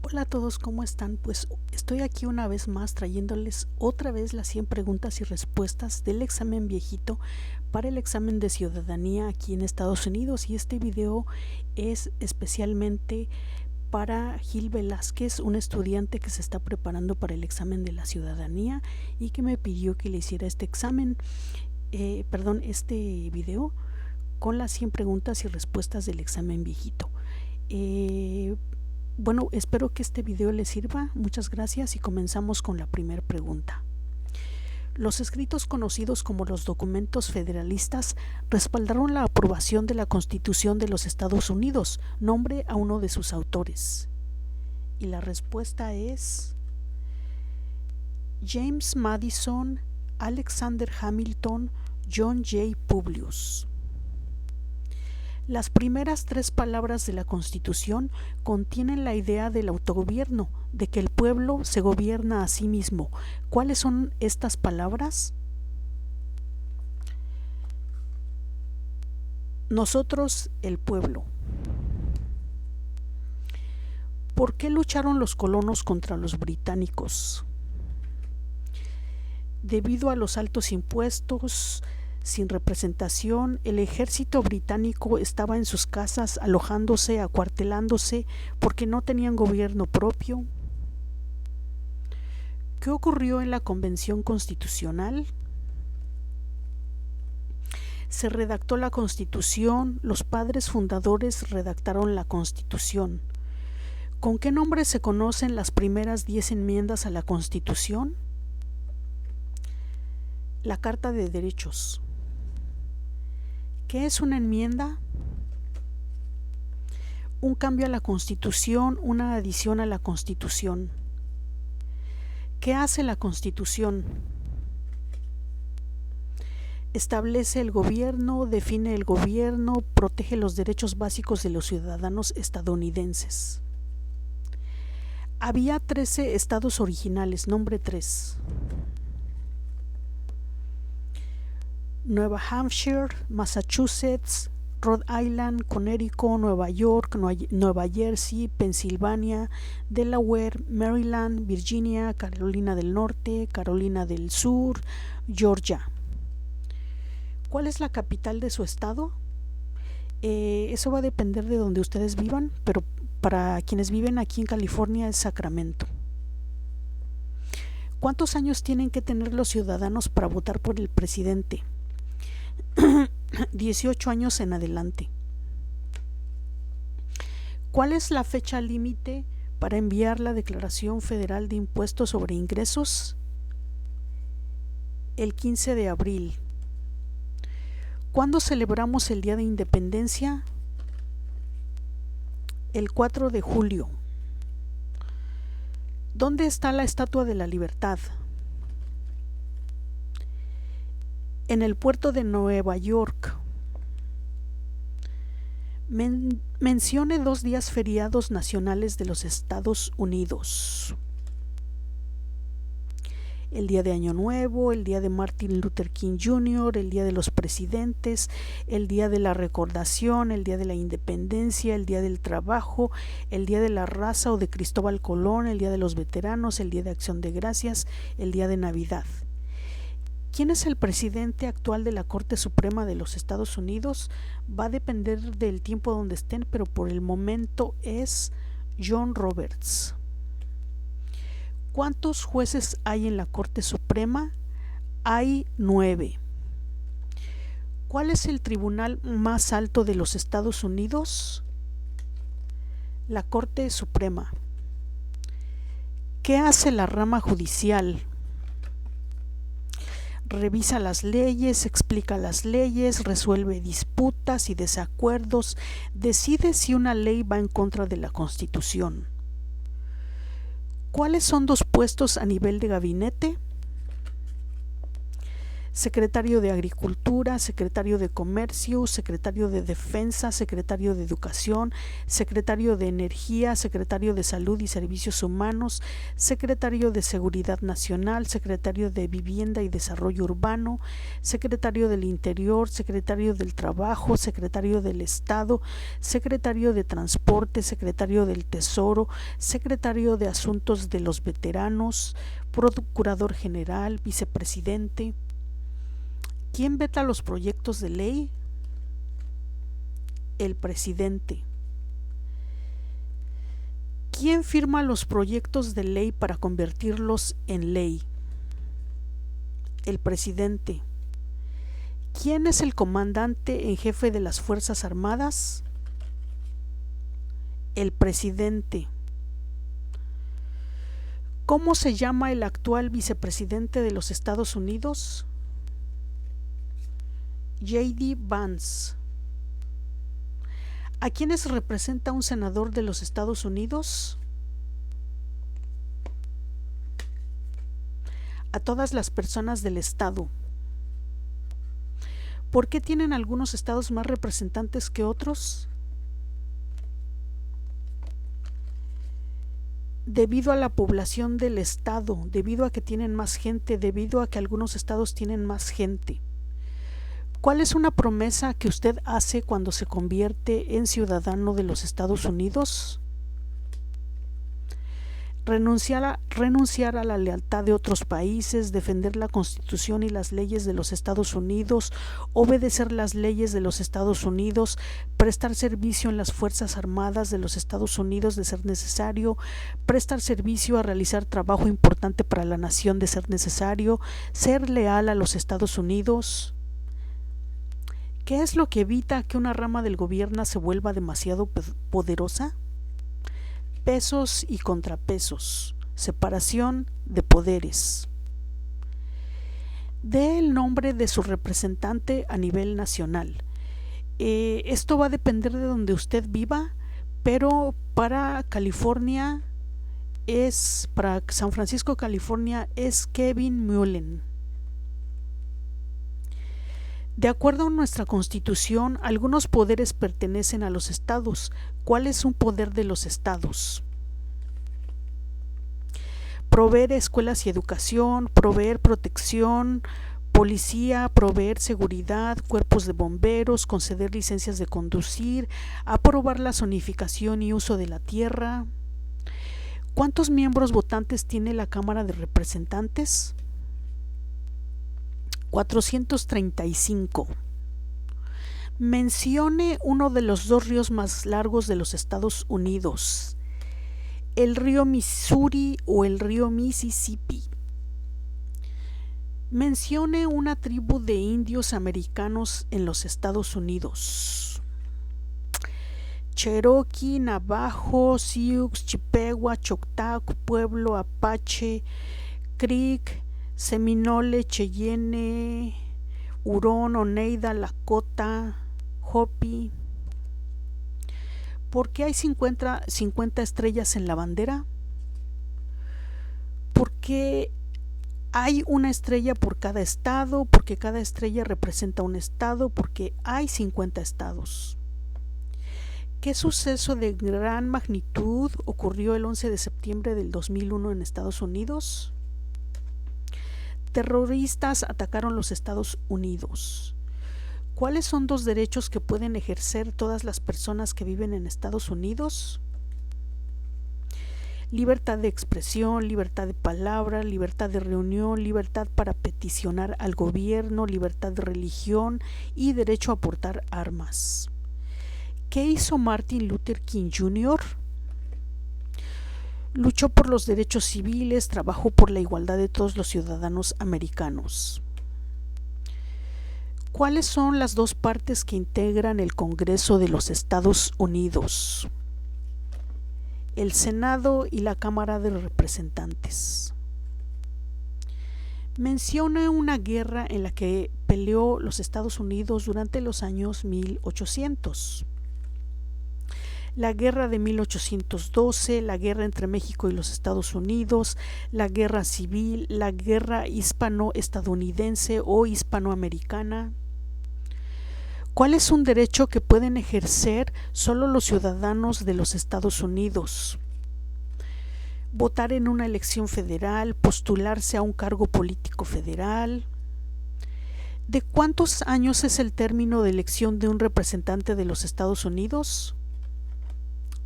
Hola a todos, ¿cómo están? Pues estoy aquí una vez más trayéndoles otra vez las 100 preguntas y respuestas del examen viejito para el examen de ciudadanía aquí en Estados Unidos, y este video es especialmente para Gil Velázquez, un estudiante que se está preparando para el examen de la ciudadanía y que me pidió que le hiciera este video con las 100 preguntas y respuestas del examen viejito. Bueno, espero que este video les sirva. Muchas gracias y comenzamos con la primera pregunta. Los escritos conocidos como los documentos federalistas respaldaron la aprobación de la Constitución de los Estados Unidos. Nombre a uno de sus autores. Y la respuesta es James Madison, Alexander Hamilton, John J. Publius. Las primeras 3 palabras de la Constitución contienen la idea del autogobierno, de que el pueblo se gobierna a sí mismo. ¿Cuáles son estas palabras? Nosotros, el pueblo. ¿Por qué lucharon los colonos contra los británicos? Debido a los altos impuestos, sin representación, el ejército británico estaba en sus casas alojándose, acuartelándose, porque no tenían gobierno propio. ¿Qué ocurrió en la Convención Constitucional? Se redactó la Constitución, los padres fundadores redactaron la Constitución. ¿Con qué nombre se conocen las primeras 10 enmiendas a la Constitución? La Carta de Derechos. ¿Qué es una enmienda? Un cambio a la Constitución, una adición a la Constitución. ¿Qué hace la Constitución? Establece el gobierno, define el gobierno, protege los derechos básicos de los ciudadanos estadounidenses. Había 13 estados originales, nombre 3. Nueva Hampshire, Massachusetts, Rhode Island, Connecticut, Nueva York, Nueva Jersey, Pensilvania, Delaware, Maryland, Virginia, Carolina del Norte, Carolina del Sur, Georgia. ¿Cuál es la capital de su estado? Eso va a depender de donde ustedes vivan, pero para quienes viven aquí en California es Sacramento. ¿Cuántos años tienen que tener los ciudadanos para votar por el presidente? 18 años en adelante. ¿Cuál es la fecha límite para enviar la Declaración Federal de Impuestos sobre Ingresos? El 15 de abril. ¿Cuándo celebramos el Día de Independencia? El 4 de julio. ¿Dónde está la Estatua de la Libertad? En el puerto de Nueva York. Mencione 2 días feriados nacionales de los Estados Unidos. El día de Año Nuevo, el día de Martin Luther King Jr., el día de los presidentes, el día de la recordación, el día de la independencia, el día del trabajo, el día de la raza o de Cristóbal Colón, el día de los veteranos, el día de Acción de Gracias, el día de Navidad. ¿Quién es el presidente actual de la Corte Suprema de los Estados Unidos? Va a depender del tiempo donde estén, pero por el momento es John Roberts. ¿Cuántos jueces hay en la Corte Suprema? Hay 9. ¿Cuál es el tribunal más alto de los Estados Unidos? La Corte Suprema. ¿Qué hace la rama judicial? Revisa las leyes, explica las leyes, resuelve disputas y desacuerdos, decide si una ley va en contra de la Constitución. ¿Cuáles son 2 puestos a nivel de gabinete? secretario de Agricultura, secretario de Comercio, secretario de Defensa, secretario de Educación, secretario de Energía, secretario de Salud y Servicios Humanos, secretario de Seguridad Nacional, secretario de Vivienda y Desarrollo Urbano, secretario del Interior, secretario del Trabajo, secretario del Estado, secretario de Transporte, secretario del Tesoro, secretario de Asuntos de los Veteranos, procurador general, vicepresidente. ¿Quién veta los proyectos de ley? El presidente. ¿Quién firma los proyectos de ley para convertirlos en ley? El presidente. ¿Quién es el comandante en jefe de las Fuerzas Armadas? El presidente. ¿Cómo se llama el actual vicepresidente de los Estados Unidos? J.D. Vance. ¿A quiénes representa un senador de los Estados Unidos? A todas las personas del estado. ¿Por qué tienen algunos estados más representantes que otros? Debido a la población del estado, debido a que tienen más gente, debido a que algunos estados tienen más gente. ¿Cuál es una promesa que usted hace cuando se convierte en ciudadano de los Estados Unidos? Renunciar a la lealtad de otros países, defender la Constitución y las leyes de los Estados Unidos, obedecer las leyes de los Estados Unidos, prestar servicio en las Fuerzas Armadas de los Estados Unidos de ser necesario, prestar servicio a realizar trabajo importante para la nación de ser necesario, ser leal a los Estados Unidos. ¿Qué es lo que evita que una rama del gobierno se vuelva demasiado poderosa? Pesos y contrapesos, separación de poderes. Dé el nombre de su representante a nivel nacional. Esto va a depender de donde usted viva, pero para San Francisco, California, es Kevin Mullen. De acuerdo a nuestra Constitución, algunos poderes pertenecen a los estados. ¿Cuál es un poder de los estados? Proveer escuelas y educación, proveer protección, policía, proveer seguridad, cuerpos de bomberos, conceder licencias de conducir, aprobar la zonificación y uso de la tierra. ¿Cuántos miembros votantes tiene la Cámara de Representantes? 435. Mencione uno de los dos ríos más largos de los Estados Unidos, el río Missouri o el río Mississippi. Mencione una tribu de indios americanos en los Estados Unidos. Cherokee, Navajo, Sioux, Chippewa, Choctaw, Pueblo, Apache, Creek, Seminole, Cheyenne, Hurón, Oneida, Lakota, Hopi. ¿Por qué hay 50 estrellas en la bandera? Porque hay una estrella por cada estado, porque cada estrella representa un estado, porque hay 50 estados. ¿Qué suceso de gran magnitud ocurrió el 11 de septiembre del 2001 en Estados Unidos? Terroristas atacaron los Estados Unidos. ¿Cuáles son dos derechos que pueden ejercer todas las personas que viven en Estados Unidos? Libertad de expresión, libertad de palabra, libertad de reunión, libertad para peticionar al gobierno, libertad de religión y derecho a portar armas. ¿Qué hizo Martin Luther King Jr.? Luchó por los derechos civiles, trabajó por la igualdad de todos los ciudadanos americanos. ¿Cuáles son las dos partes que integran el Congreso de los Estados Unidos? El Senado y la Cámara de Representantes. Menciona una guerra en la que peleó los Estados Unidos durante los años 1800. la guerra de 1812, la guerra entre México y los Estados Unidos, la guerra civil, la guerra hispano-estadounidense o hispanoamericana. ¿Cuál es un derecho que pueden ejercer solo los ciudadanos de los Estados Unidos? Votar en una elección federal, postularse a un cargo político federal. ¿De cuántos años es el término de elección de un representante de los Estados Unidos?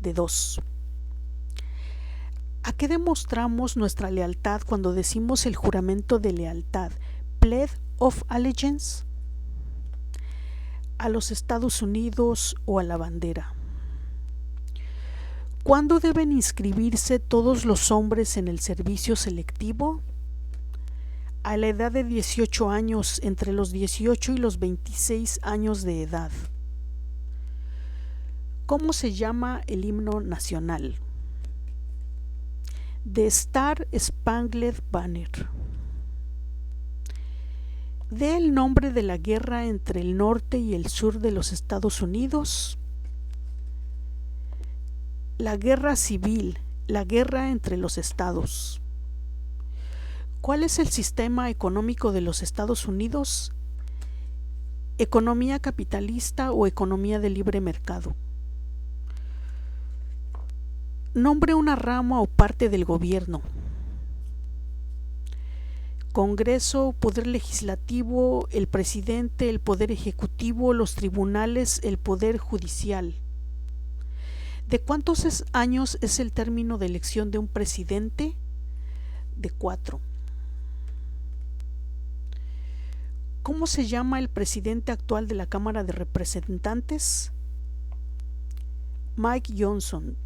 De 2. ¿A qué demostramos nuestra lealtad cuando decimos el juramento de lealtad, Pledge of Allegiance? ¿A los Estados Unidos o a la bandera? ¿Cuándo deben inscribirse todos los hombres en el servicio selectivo? A la edad de 18 años, entre los 18 y los 26 años de edad. ¿Cómo se llama el himno nacional? The Star Spangled Banner. ¿De el nombre de la guerra entre el norte y el sur de los Estados Unidos? La guerra civil, la guerra entre los estados. ¿Cuál es el sistema económico de los Estados Unidos? ¿Economía capitalista o economía de libre mercado? Nombre una rama o parte del gobierno. Congreso, poder legislativo, el presidente, el poder ejecutivo, los tribunales, el poder judicial. ¿De cuántos años es el término de elección de un presidente? De 4. ¿Cómo se llama el presidente actual de la Cámara de Representantes? Mike Johnson.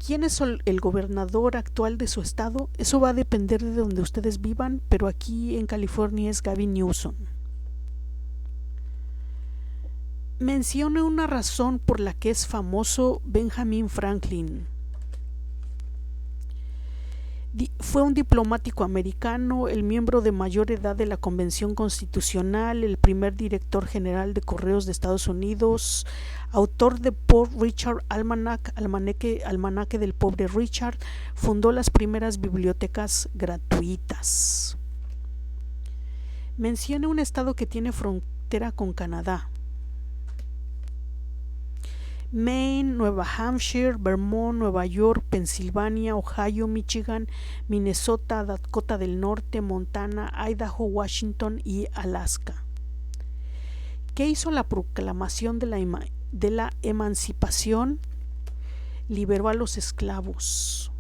¿Quién es el gobernador actual de su estado? Eso va a depender de donde ustedes vivan, pero aquí en California es Gavin Newsom. Mencione una razón por la que es famoso Benjamin Franklin. Fue un diplomático americano, el miembro de mayor edad de la Convención Constitucional, el primer director general de Correos de Estados Unidos, autor de Poor Richard Almanaque del Pobre Richard, fundó las primeras bibliotecas gratuitas. Mencione un estado que tiene frontera con Canadá. Maine, Nueva Hampshire, Vermont, Nueva York, Pensilvania, Ohio, Michigan, Minnesota, Dakota del Norte, Montana, Idaho, Washington y Alaska. ¿Qué hizo la proclamación de la emancipación? Liberó a los esclavos.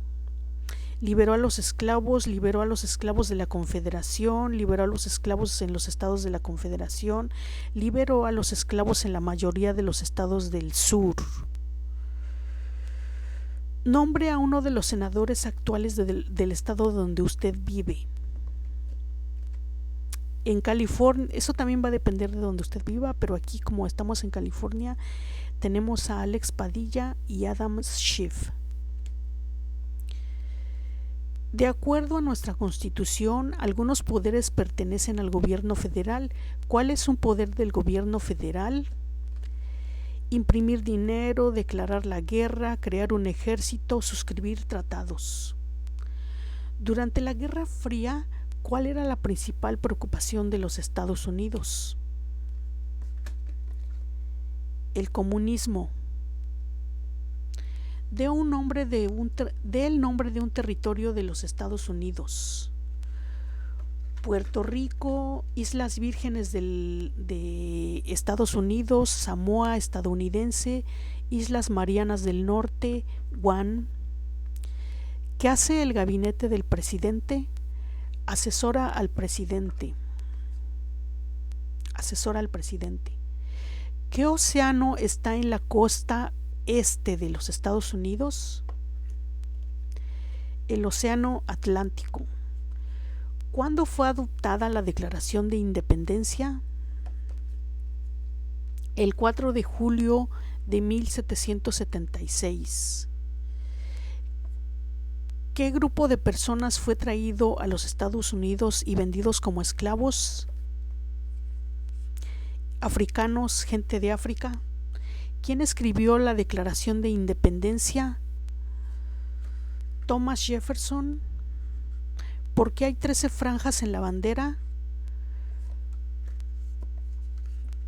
Liberó a los esclavos de la Confederación, liberó a los esclavos en los estados de la Confederación, liberó a los esclavos en la mayoría de los estados del sur. Nombre a uno de los senadores actuales del estado donde usted vive. En California, eso también va a depender de donde usted viva, pero aquí como estamos en California, tenemos a Alex Padilla y Adam Schiff. De acuerdo a nuestra Constitución, algunos poderes pertenecen al gobierno federal. ¿Cuál es un poder del gobierno federal? Imprimir dinero, declarar la guerra, crear un ejército, suscribir tratados. Durante la Guerra Fría, ¿cuál era la principal preocupación de los Estados Unidos? El comunismo. Dé el nombre de un territorio de los Estados Unidos. Puerto Rico, Islas Vírgenes de Estados Unidos, Samoa estadounidense, Islas Marianas del Norte, Guam. ¿Qué hace el gabinete del presidente? Asesora al presidente. ¿Qué océano está en la costa este de los Estados Unidos? El Océano Atlántico. ¿Cuándo fue adoptada la Declaración de Independencia? El 4 de julio de 1776. ¿Qué grupo de personas fue traído a los Estados Unidos y vendidos como esclavos? Africanos, gente de África. ¿Quién escribió la Declaración de Independencia? Thomas Jefferson. ¿Por qué hay 13 franjas en la bandera?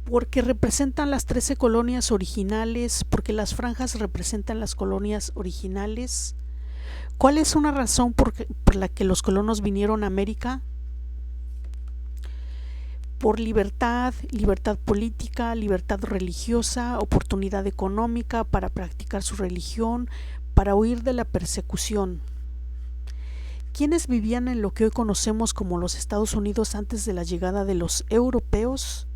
Porque representan las 13 colonias originales, porque las franjas representan las colonias originales. ¿Cuál es una razón por la que los colonos vinieron a América? Por libertad, libertad política, libertad religiosa, oportunidad económica para practicar su religión, para huir de la persecución. ¿Quiénes vivían en lo que hoy conocemos como los Estados Unidos antes de la llegada de los europeos?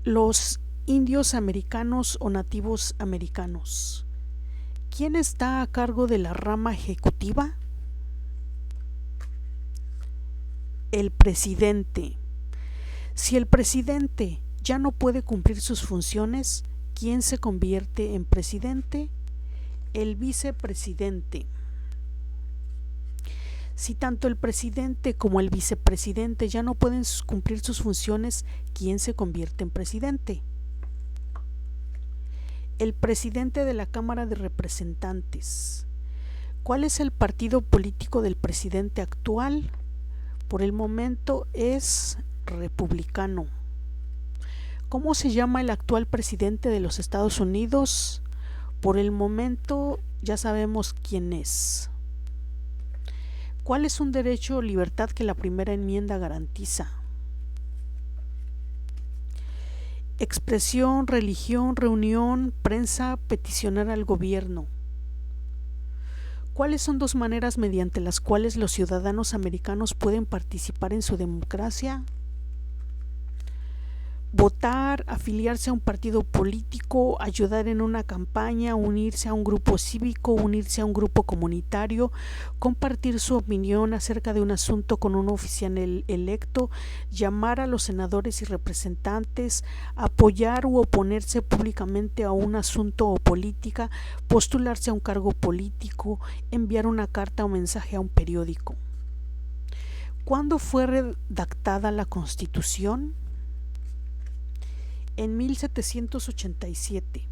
Los indios americanos o nativos americanos. ¿Quién está a cargo de la rama ejecutiva? El presidente. Si el presidente ya no puede cumplir sus funciones, ¿quién se convierte en presidente? El vicepresidente. Si tanto el presidente como el vicepresidente ya no pueden cumplir sus funciones, ¿quién se convierte en presidente? El presidente de la Cámara de Representantes. ¿Cuál es el partido político del presidente actual? Por el momento es republicano. ¿Cómo se llama el actual presidente de los Estados Unidos? Por el momento ya sabemos quién es. ¿Cuál es un derecho o libertad que la primera enmienda garantiza? Expresión, religión, reunión, prensa, peticionar al gobierno. ¿Cuáles son 2 maneras mediante las cuales los ciudadanos americanos pueden participar en su democracia? Votar, afiliarse a un partido político, ayudar en una campaña, unirse a un grupo cívico, unirse a un grupo comunitario, compartir su opinión acerca de un asunto con un oficial electo, llamar a los senadores y representantes, apoyar u oponerse públicamente a un asunto o política, postularse a un cargo político, enviar una carta o mensaje a un periódico. ¿Cuándo fue redactada la Constitución? En 1787.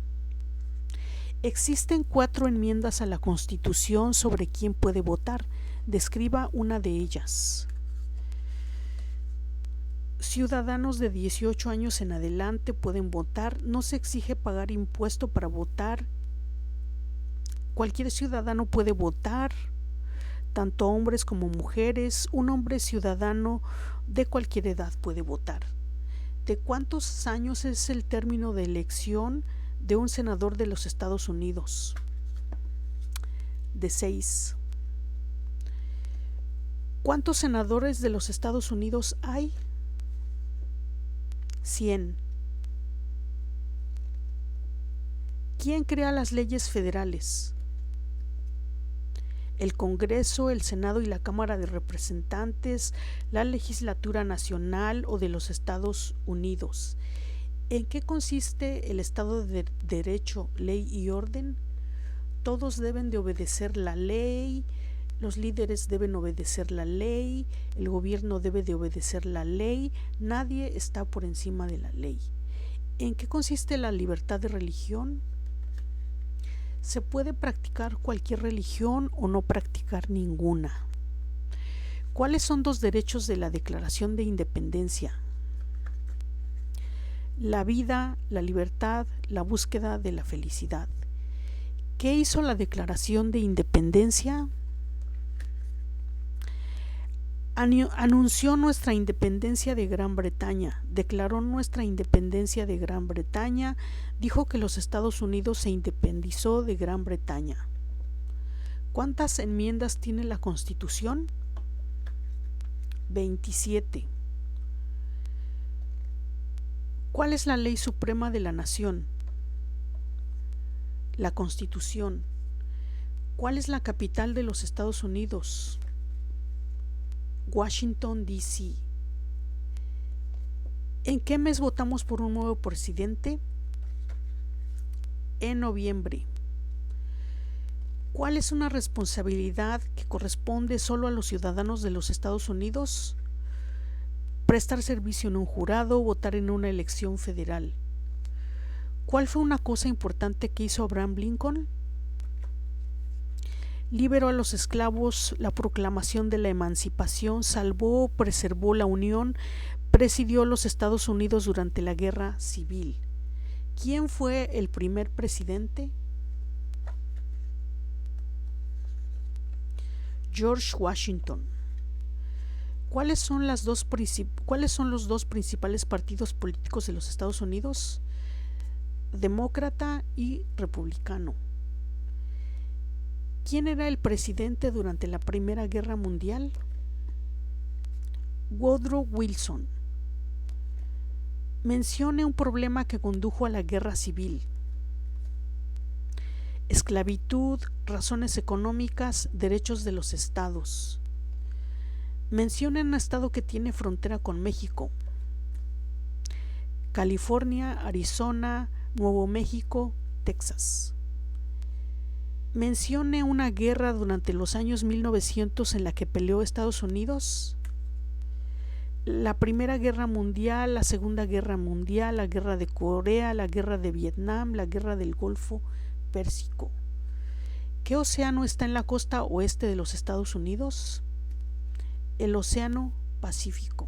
Existen 4 enmiendas a la Constitución sobre quién puede votar. Describa una de ellas. Ciudadanos de 18 años en adelante pueden votar. No se exige pagar impuesto para votar. Cualquier ciudadano puede votar, tanto hombres como mujeres. Un hombre ciudadano de cualquier edad puede votar. ¿De cuántos años es el término de elección de un senador de los Estados Unidos? De 6. ¿Cuántos senadores de los Estados Unidos hay? 100. ¿Quién crea las leyes federales? El Congreso, el Senado y la Cámara de Representantes, la Legislatura Nacional o de los Estados Unidos. ¿En qué consiste el Estado de Derecho, ley y orden? Todos deben de obedecer la ley, los líderes deben obedecer la ley, el gobierno debe de obedecer la ley, nadie está por encima de la ley. ¿En qué consiste la libertad de religión? Se puede practicar cualquier religión o no practicar ninguna. ¿Cuáles son 2 derechos de la Declaración de Independencia? La vida, la libertad, la búsqueda de la felicidad. ¿Qué hizo la Declaración de Independencia? Anunció nuestra independencia de Gran Bretaña, declaró nuestra independencia de Gran Bretaña, dijo que los Estados Unidos se independizó de Gran Bretaña. ¿Cuántas enmiendas tiene la Constitución? 27. ¿Cuál es la ley suprema de la nación? La Constitución. ¿Cuál es la capital de los Estados Unidos? Washington, D.C. ¿En qué mes votamos por un nuevo presidente? En noviembre. ¿Cuál es una responsabilidad que corresponde solo a los ciudadanos de los Estados Unidos? Prestar servicio en un jurado, votar en una elección federal. ¿Cuál fue una cosa importante que hizo Abraham Lincoln? Liberó a los esclavos, la proclamación de la emancipación, salvó, preservó la Unión, presidió los Estados Unidos durante la Guerra Civil. ¿Quién fue el primer presidente? George Washington. ¿Cuáles son los dos principales partidos políticos de los Estados Unidos? Demócrata y republicano. ¿Quién era el presidente durante la Primera Guerra Mundial? Woodrow Wilson. Mencione un problema que condujo a la guerra civil. Esclavitud, razones económicas, derechos de los estados. Mencione un estado que tiene frontera con México. California, Arizona, Nuevo México, Texas. Mencione una guerra durante los años 1900 en la que peleó Estados Unidos. La Primera Guerra Mundial, la Segunda Guerra Mundial, la Guerra de Corea, la Guerra de Vietnam, la Guerra del Golfo Pérsico. ¿Qué océano está en la costa oeste de los Estados Unidos? El Océano Pacífico.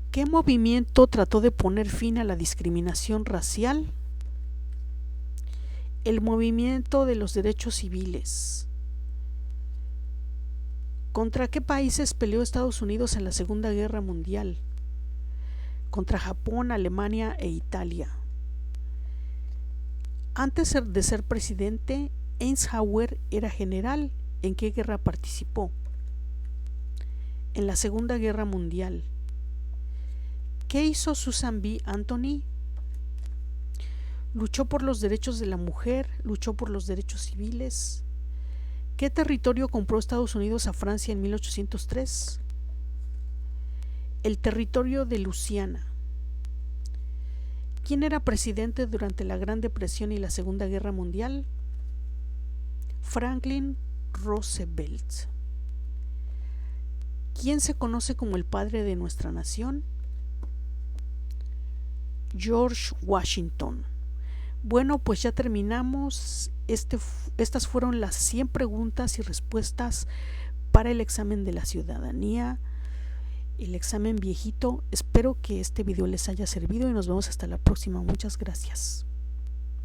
¿Qué movimiento trató de poner fin a la discriminación racial? El movimiento de los derechos civiles. ¿Contra qué países peleó Estados Unidos en la Segunda Guerra Mundial? Contra Japón, Alemania e Italia. Antes de ser presidente, Eisenhower era general. ¿En qué guerra participó? En la Segunda Guerra Mundial. ¿Qué hizo Susan B. Anthony? Luchó por los derechos de la mujer, luchó por los derechos civiles. ¿Qué territorio compró Estados Unidos a Francia en 1803? El territorio de Luisiana. ¿Quién era presidente durante la Gran Depresión y la Segunda Guerra Mundial? Franklin Roosevelt. ¿Quién se conoce como el padre de nuestra nación? George Washington. Bueno, pues ya terminamos. Estas fueron las 100 preguntas y respuestas para el examen de la ciudadanía, el examen viejito. Espero que este video les haya servido y nos vemos hasta la próxima. Muchas gracias.